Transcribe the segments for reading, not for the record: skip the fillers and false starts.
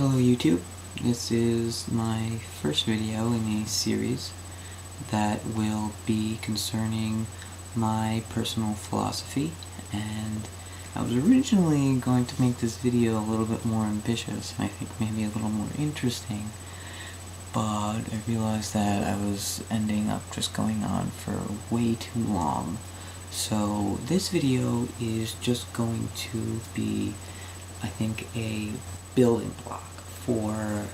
Hello YouTube, this is my first video in a series that will be concerning my personal philosophy, and I was originally going to make this video a little bit more ambitious and I think maybe a little more interesting, but I realized that I was ending up just going on for way too long. So this video is just going to be, I think, a building block for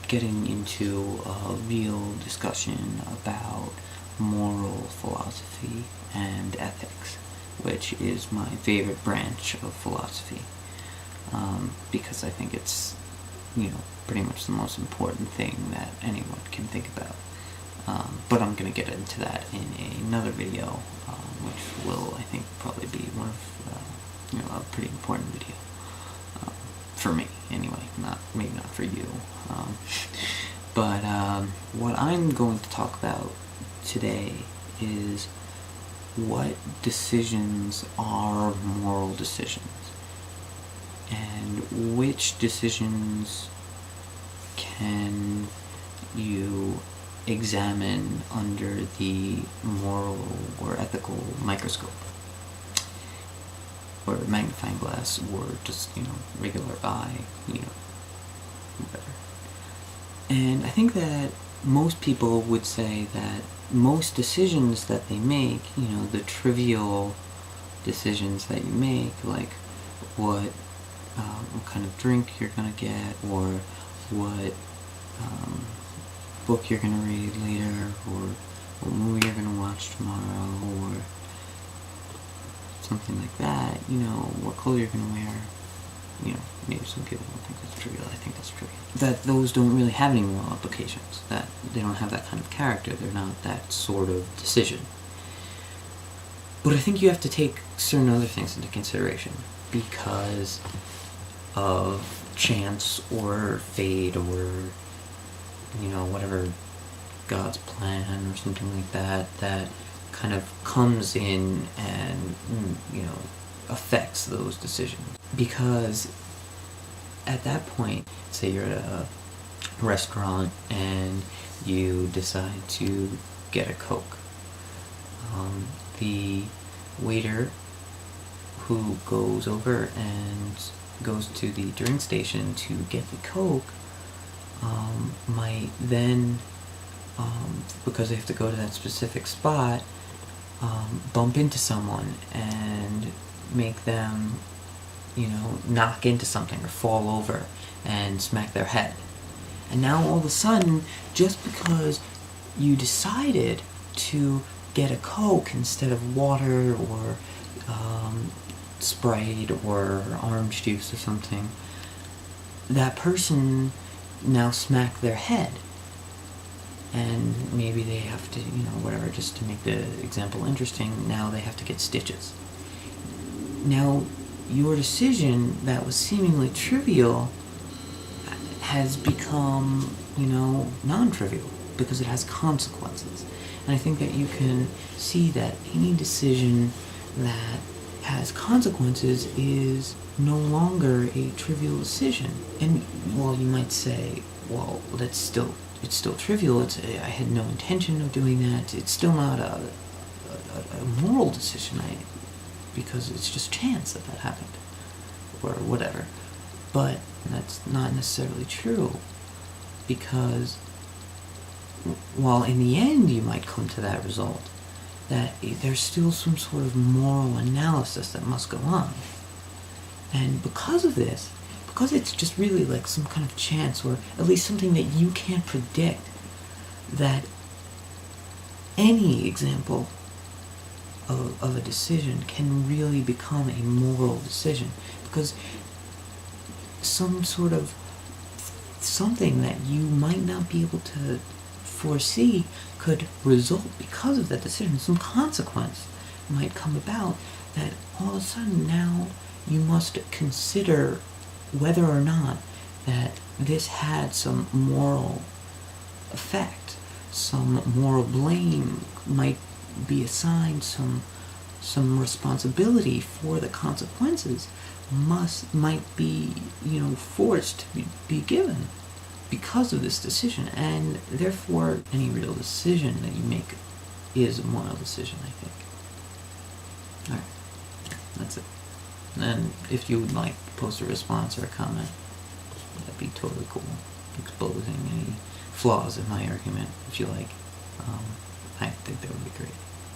getting into a real discussion about moral philosophy and ethics, which is my favorite branch of philosophy, because I think it's, pretty much the most important thing that anyone can think about. But I'm going to get into that in another video, which will, I think, probably be one of, a pretty important video. For me, anyway, maybe not for you. But what I'm going to talk about today is what decisions are moral decisions, and which decisions can you examine under the moral or ethical microscope, or magnifying glass, or just, regular eye, whatever. And I think that most people would say that most decisions that they make, the trivial decisions that you make, like what kind of drink you're gonna get, or what book you're gonna read later, or what movie you're gonna watch tomorrow, or something like that, what clothes you're going to wear, maybe some people don't think that's trivial, I think that's trivial. That those don't really have any moral applications, that they don't have that kind of character, they're not that sort of decision. But I think you have to take certain other things into consideration, because of chance, or fate, or, whatever God's plan, or something like that, that kind of comes in and, affects those decisions. Because at that point, say you're at a restaurant and you decide to get a Coke. The waiter who goes over and goes to the drink station to get the Coke might then, because they have to go to that specific spot, bump into someone and make them, knock into something or fall over and smack their head. And now all of a sudden, just because you decided to get a Coke instead of water, or Sprite, or orange juice or something, that person now smacked their head. And maybe they have to, whatever, just to make the example interesting, now they have to get stitches. Now, your decision that was seemingly trivial has become, non-trivial, because it has consequences. And I think that you can see that any decision that has consequences is no longer a trivial decision. And while you might say, well, it's still trivial, I had no intention of doing that, it's still not a moral decision, because it's just chance that happened, or whatever. But that's not necessarily true, because while in the end you might come to that result, that there's still some sort of moral analysis that must go on. And because of this, because it's just really like some kind of chance, or at least something that you can't predict, that any example of a decision can really become a moral decision, because some sort of something that you might not be able to foresee could result because of that decision. Some consequence might come about that all of a sudden now you must consider whether or not that this had some moral effect, some moral blame might be assigned, some responsibility for the consequences might be, forced to be given because of this decision, and therefore any real decision that you make is a moral decision, I think. Alright, that's it. And if you would like to post a response or a comment, that'd be totally cool. Exposing any flaws in my argument, if you like. I think that would be great.